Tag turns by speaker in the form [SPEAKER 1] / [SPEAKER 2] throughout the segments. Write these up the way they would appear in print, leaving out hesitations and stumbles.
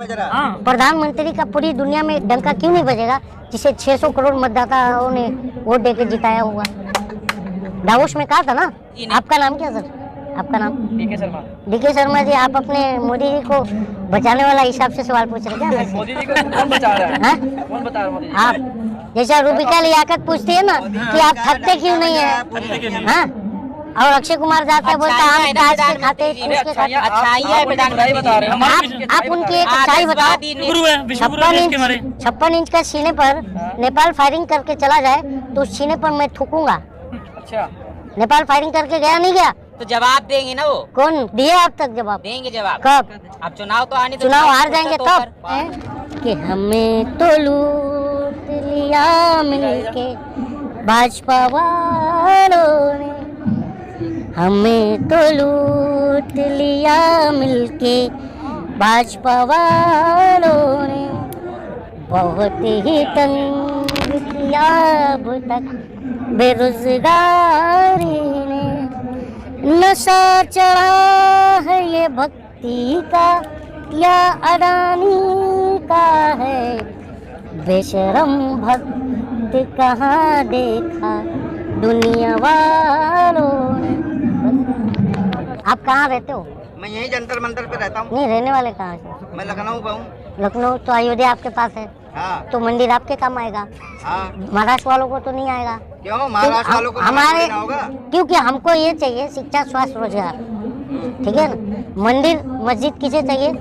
[SPEAKER 1] प्रधानमंत्री का पूरी दुनिया में डंका क्यों नहीं बजेगा, जिसे 600 करोड़ मतदाताओं ने वोट देकर जिताया हुआ। दावोस में कहा था ना। आपका नाम क्या सर? आपका नाम? डीके शर्मा। डीके शर्मा जी, आप अपने मोदी जी को बचाने वाला हिसाब से सवाल पूछ रहे क्या?
[SPEAKER 2] मोदी जी को कौन बचा रहा है? कौन बता रहा है मोदी जी?
[SPEAKER 1] आप जैसा रूबिका लियाकत पूछती है ना कि आप थकते क्यों नहीं है, हाँ? और अक्षय कुमार जाता है बोलता हम काट के खाते
[SPEAKER 2] अच्छाई है, बता रहे हैं
[SPEAKER 1] आप उनकी एक अच्छाई बताओ। 56 इंच का सीने पर नेपाल फायरिंग करके चला जाए तो उस सीने पर मैं थूकूंगा।
[SPEAKER 2] अच्छा,
[SPEAKER 1] नेपाल फायरिंग करके गया नहीं गया
[SPEAKER 3] तो जवाब देंगे ना वो।
[SPEAKER 1] कौन दिए आप तक जवाब?
[SPEAKER 3] देंगे जवाब।
[SPEAKER 1] कब?
[SPEAKER 3] अब चुनाव तो आने,
[SPEAKER 1] चुनाव हार जाएंगे तब कि हमें तो लूट लिया मिलके भाजपा वालों ने, हमें तो लूट लिया मिलके भाजपा वालों ने, बहुत ही तंग किया अब तक बेरोजगारी ने, नशा चढ़ा है ये भक्ति का या अडानी का है, बेशरम भक्त कहाँ देखा दुनिया वालों ने। आप कहाँ रहते हो?
[SPEAKER 4] मैं यही जंतर मंतर पे रहता हूँ।
[SPEAKER 1] नहीं, रहने वाले कहाँ से?
[SPEAKER 4] मैं लखनऊ का हूँ।
[SPEAKER 1] लखनऊ तो अयोध्या आपके पास है।
[SPEAKER 4] हाँ।
[SPEAKER 1] तो मंदिर आपके काम आएगा।
[SPEAKER 4] हाँ।
[SPEAKER 1] महाराष्ट्र वालों को तो नहीं आएगा।
[SPEAKER 4] क्यों? महाराष्ट्र वालों को
[SPEAKER 1] हमारे
[SPEAKER 4] होगा?
[SPEAKER 1] क्योंकि हमको ये चाहिए शिक्षा, स्वास्थ्य, रोजगार, ठीक है ना। मंदिर मस्जिद किसे चाहिए?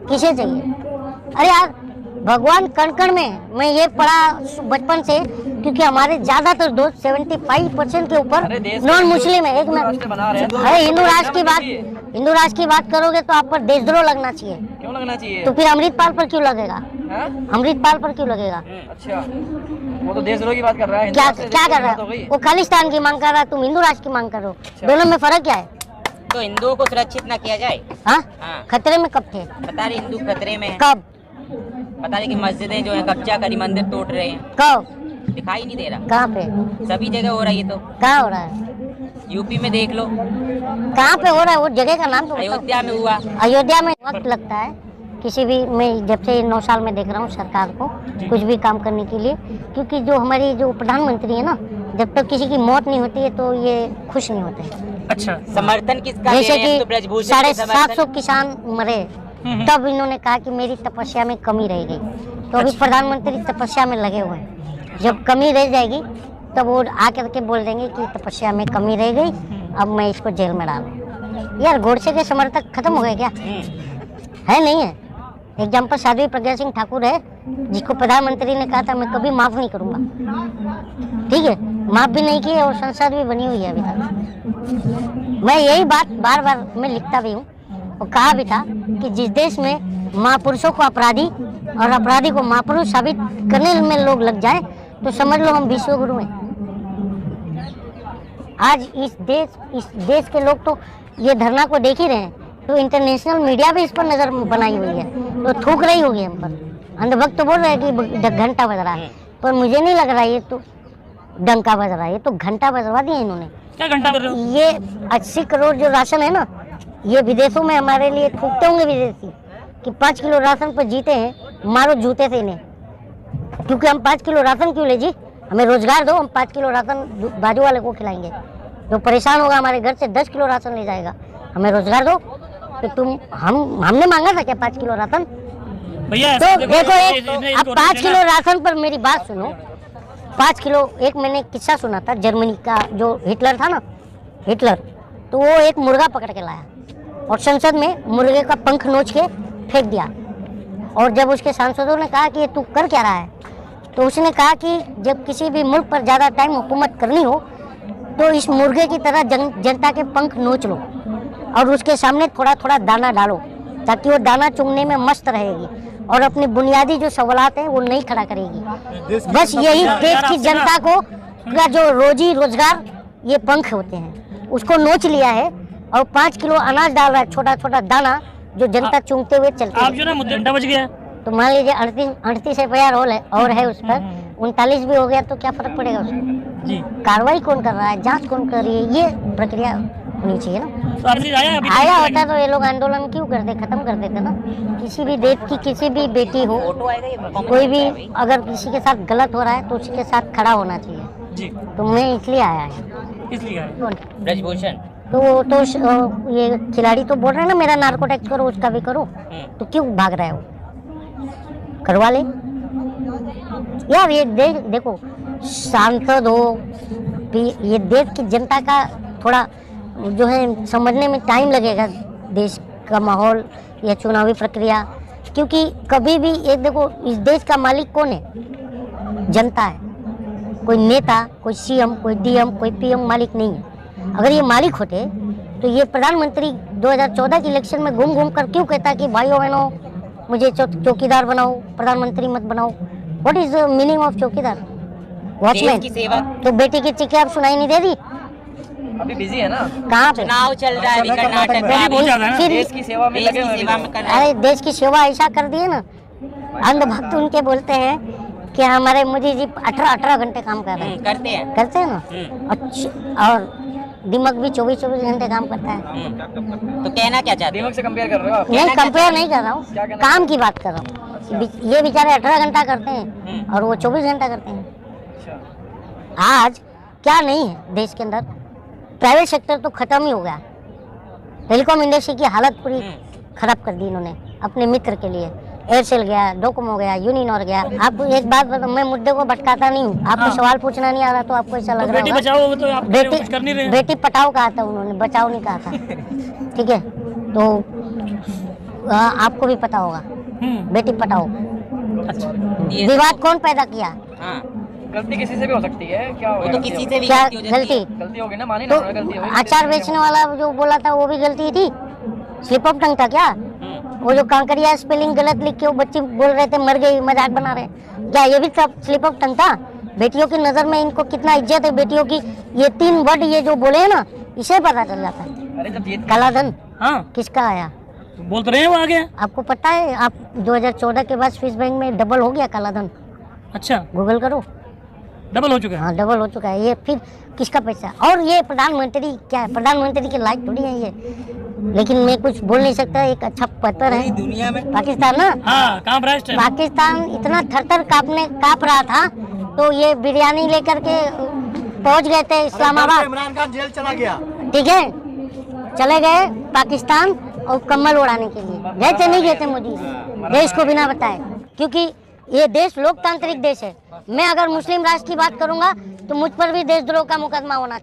[SPEAKER 1] किसे चाहिए? अरे यार, भगवान कण कण में, मैं ये पढ़ा बचपन से, क्योंकि हमारे ज्यादातर दोस्त 75% के ऊपर नॉन मुस्लिम है। एक मिनट, अरे हिंदू राष्ट्र की बात करोगे तो आप पर देशद्रोह लगना चाहिए।
[SPEAKER 2] क्यों लगना चाहिए?
[SPEAKER 1] तो फिर अमृतपाल पर क्यों लगेगा? अमृतपाल पर क्यों लगेगा?
[SPEAKER 2] अच्छा, वो तो देशद्रोह की बात कर रहा है।
[SPEAKER 1] क्या कर रहा है वो? खालिस्तान की मांग कर रहा है, तुम हिंदू राष्ट्र की मांग करो। दोनों में फर्क क्या है?
[SPEAKER 3] तो हिंदुओं को सुरक्षित न किया जाए।
[SPEAKER 1] हाँ, खतरे में कब थे?
[SPEAKER 3] बता रहे हिंदू खतरे में।
[SPEAKER 1] कब?
[SPEAKER 3] बता रहे कि मस्जिदें जो है कब्जा करी, मंदिर टूट रहे हैं।
[SPEAKER 1] कब?
[SPEAKER 3] दिखाई नहीं दे रहा।
[SPEAKER 1] कहाँ पे?
[SPEAKER 3] सभी जगह हो रहा है। ये तो
[SPEAKER 1] कहाँ हो रहा है?
[SPEAKER 3] यूपी में देख लो।
[SPEAKER 1] कहाँ पे हो रहा है? वो जगह का नाम तो बताओ।
[SPEAKER 3] अयोध्या में हुआ।
[SPEAKER 1] अयोध्या में वक्त लगता है किसी भी, मैं जब से 9 साल में देख रहा हूँ सरकार को कुछ भी काम करने के लिए, क्योंकि जो हमारी जो प्रधानमंत्री है ना, जब तक किसी की मौत नहीं होती है तो ये खुश नहीं होते।
[SPEAKER 2] अच्छा,
[SPEAKER 3] समर्थन किसका?
[SPEAKER 1] जैसे कि 750 किसान मरे, तब इन्होंने कहा कि मेरी तपस्या में कमी रह गई। तो अभी प्रधानमंत्री तपस्या में लगे हुए हैं। जब कमी रह जाएगी तब वो आकर के बोल देंगे कि तपस्या में कमी रह गई, अब मैं इसको जेल में डालूं। यार, गोडसे के समर्थक खत्म हो गए क्या? है नहीं है? एग्जाम्पल साध्वी प्रज्ञा सिंह ठाकुर है, जिसको प्रधानमंत्री ने कहा था मैं कभी माफ नहीं करूंगा, ठीक है, माफ भी नहीं की और संसद भी बनी हुई है अभी तक। मैं यही बात बार बार मैं लिखता भी हूँ और कहा भी था कि जिस देश में महापुरुषों को अपराधी और अपराधी को महापुरुष साबित करने में लोग लग जाए तो समझ लो हम विश्व गुरु हैं। आज इस देश के लोग तो ये धरना को देख ही रहे हैं, तो इंटरनेशनल मीडिया भी इस पर नजर बनाई हुई है, तो थूक रही होगी हम पर। अंधभक्त तो बोल रहे हैं कि घंटा बज रहा है, पर मुझे नहीं लग रहा है ये तो डंका बज रहा है, ये तो घंटा बजवा दिया इन्होंने।
[SPEAKER 2] क्या घंटा बज रहा है?
[SPEAKER 1] ये 80 करोड़ जो राशन है ना, ये विदेशों में हमारे लिए थूकते होंगे विदेशी कि 5 किलो राशन पर जीते हैं, मारो जूते से इन्हें। क्योंकि हम 5 किलो राशन क्यों ले जी? हमें रोजगार दो, हम 5 किलो राशन बाजू वाले को खिलाएंगे। जो परेशान होगा हमारे घर से 10 किलो राशन ले जाएगा, हमें रोजगार दो। तो हमने मांगा था क्या 5 किलो राशन?
[SPEAKER 2] भैया
[SPEAKER 1] तो देखो, अब 5 किलो राशन पर मेरी बात सुनो। 5 किलो, एक मैंने किस्सा सुना था जर्मनी का, जो हिटलर था ना, हिटलर, तो वो एक मुर्गा पकड़ के लाया और संसद में मुर्गे का पंख नोच के फेंक दिया। और जब उसके सांसदों ने कहा कि ये तू कर क्या रहा है, तो उसने कहा कि जब किसी भी मुल्क पर ज़्यादा टाइम हुकूमत करनी हो तो इस मुर्गे की तरह जनता के पंख नोच लो और उसके सामने थोड़ा थोड़ा दाना डालो, ताकि वो दाना चुगने में मस्त रहेगी और अपनी बुनियादी जो सवालात हैं वो नहीं खड़ा करेगी। बस यही देश की जनता को का जो रोजी रोजगार ये पंख होते हैं उसको नोच लिया है और 5 किलो अनाज डाल रहा है, छोटा छोटा दाना जो जनता चूंगते हुए चलती है।
[SPEAKER 2] आप जो ना घंटा बज गया,
[SPEAKER 1] तो मान लीजिए 38 एफआईआर और है उस पर, 39 भी हो गया तो क्या फर्क पड़ेगा उसको?
[SPEAKER 2] जी,
[SPEAKER 1] कार्रवाई कौन कर रहा है, जांच कौन कर रही है, ये प्रक्रिया होनी चाहिए ना।
[SPEAKER 2] तो आपने आया अभी
[SPEAKER 1] आया होता तो ये लोग आंदोलन क्यों करते, खत्म कर देते ना। किसी भी देश की किसी भी बेटी हो,
[SPEAKER 3] फोटो आएगा ये
[SPEAKER 1] कोई भी अगर किसी के साथ गलत हो रहा है तो उसके साथ खड़ा होना चाहिए।
[SPEAKER 2] जी
[SPEAKER 1] तो मैं इसलिए आया है।
[SPEAKER 2] इसलिए आया।
[SPEAKER 3] ब्रजभूषण
[SPEAKER 1] ये खिलाड़ी तो बोल रहे हैं ना मेरा नार्को टैक्स करो, उसका भी करो, तो क्यों भाग रहे हो, करवा ले यार। ये देश देखो, सांसद हो, ये देश की जनता का थोड़ा जो है समझने में टाइम लगेगा, देश का माहौल या चुनावी प्रक्रिया। क्योंकि कभी भी ये देखो, इस देश का मालिक कौन है, जनता है। कोई नेता, कोई सीएम, कोई डीएम, कोई पीएम मालिक नहीं है। अगर ये मालिक होते तो ये प्रधानमंत्री 2014 के इलेक्शन में घूम घूम कर क्यों कहता कि भाइयों बहनों मुझे चौकीदार बनाओ, प्रधानमंत्री मत बनाओ। What is the meaning of चौकीदार, वॉचमैन?
[SPEAKER 3] की सेवा।
[SPEAKER 1] तो बेटी की चिट्ठी आप सुनाई नहीं दे रही?
[SPEAKER 2] अभी बिजी है ना,
[SPEAKER 1] कहाँ पे?
[SPEAKER 3] चुनाव चल रहा है अभी कर्नाटक में।
[SPEAKER 2] बहुत ज्यादा है ना,
[SPEAKER 1] फिर
[SPEAKER 2] देश की सेवा में
[SPEAKER 3] देश
[SPEAKER 2] लगे
[SPEAKER 3] की
[SPEAKER 2] हुए
[SPEAKER 3] सेवा
[SPEAKER 2] हैं
[SPEAKER 3] में
[SPEAKER 2] अभी।
[SPEAKER 3] कर रहा है।
[SPEAKER 1] अरे देश की सेवा ऐसा कर दिए ना, अंधभक्त उनके बोलते हैं कि हमारे मोदी जी 18 घंटे काम कर रहे हैं।
[SPEAKER 3] करते हैं।
[SPEAKER 1] करते हैं ना। अच्छा, और दिमाग भी 24 घंटे काम करता है।
[SPEAKER 3] तो कहना क्या चाहते हो?
[SPEAKER 2] दिमाग से कंपेयर कर रहे हो आप?
[SPEAKER 1] नहीं, कंपेयर नहीं कर रहा हूँ, काम की बात कर रहा हूँ। ये बेचारे 18 घंटा करते हैं और वो 24 घंटा करते हैं।
[SPEAKER 2] अच्छा।
[SPEAKER 1] आज क्या नहीं है देश के अंदर, प्राइवेट सेक्टर तो खत्म ही हो गया। टेलीकॉम इंडस्ट्री की हालत पूरी खराब कर दी इन्होंने अपने मित्र के लिए। एयरसेल गया, डोकोमो गया, यूनिनॉर गया। आप एक बात बताओ, मैं मुद्दे को भटकाता नहीं हूँ, आपको सवाल पूछना नहीं आ रहा तो आपको ऐसा लग
[SPEAKER 2] तो
[SPEAKER 1] रहा
[SPEAKER 2] बेटी
[SPEAKER 1] होगा।
[SPEAKER 2] बचाओ तो आप कुछ कर नहीं रहे हैं।
[SPEAKER 1] बेटी पटाओ कहा था उन्होंने, बचाओ नहीं कहा था। ठीक है, तो आपको भी पता होगा, बेटी पटाओ।
[SPEAKER 2] अच्छा,
[SPEAKER 3] ये
[SPEAKER 1] विवाद कौन पैदा किया?
[SPEAKER 3] हाँ,
[SPEAKER 2] गलती किसी से भी हो सकती है, क्या हो
[SPEAKER 3] वो तो किसी से भी
[SPEAKER 1] क्या
[SPEAKER 3] गलती हो जाती है।
[SPEAKER 1] गलती?
[SPEAKER 2] गलती होगी ना, मानी
[SPEAKER 1] तो
[SPEAKER 2] ना, गलती होगी।
[SPEAKER 1] अचार बेचने वाला जो बोला था वो भी गलती थी, स्लिप ऑफ टंग था क्या? वो जो कांकरिया स्पेलिंग गलत लिख के वो बच्चे बोल रहे थे मर गई, मजाक बना रहे, क्या ये भी सब स्लिप ऑफ टंग था? बेटियों की नजर में इनको कितना इज्जत है, बेटियों की ये 3 वर्ड ये जो बोले हैं ना, इसे पता चल जाता है।
[SPEAKER 2] अरे जब जीत
[SPEAKER 1] काला धन
[SPEAKER 2] हाँ
[SPEAKER 1] किसका आया
[SPEAKER 2] बोल तो रहे हैं वो आ गया।
[SPEAKER 1] आपको पता है? आप 2014 के बाद स्विस बैंक में डबल हो गया काला धन,
[SPEAKER 2] अच्छा,
[SPEAKER 1] गूगल करो।
[SPEAKER 2] डबल हो चुका है।
[SPEAKER 1] हाँ, डबल हो चुका है। ये फिर किसका पैसा? और ये प्रधानमंत्री क्या है, प्रधानमंत्री के लायक थोड़ी है ये। लेकिन मैं कुछ बोल नहीं सकता, एक अच्छा पत्र है
[SPEAKER 3] दुनिया में
[SPEAKER 1] पाकिस्तान ना,
[SPEAKER 2] हाँ, कहाँ भ्रष्ट है?
[SPEAKER 1] पाकिस्तान इतना थर-थर कांप रहा था तो ये बिरयानी लेकर के पहुंच गए थे इस्लामाबाद।
[SPEAKER 4] इमरान खान जेल चला गया।
[SPEAKER 1] ठीक है, चले गए पाकिस्तान और कम्बल उड़ाने के लिए। गए थे नहीं गए थे मोदी देश को बिना बताए? क्योंकि ये देश लोकतांत्रिक देश है। मैं अगर मुस्लिम राष्ट्र की बात करूंगा तो मुझ पर भी देशद्रोह का मुकदमा होना चाहिए।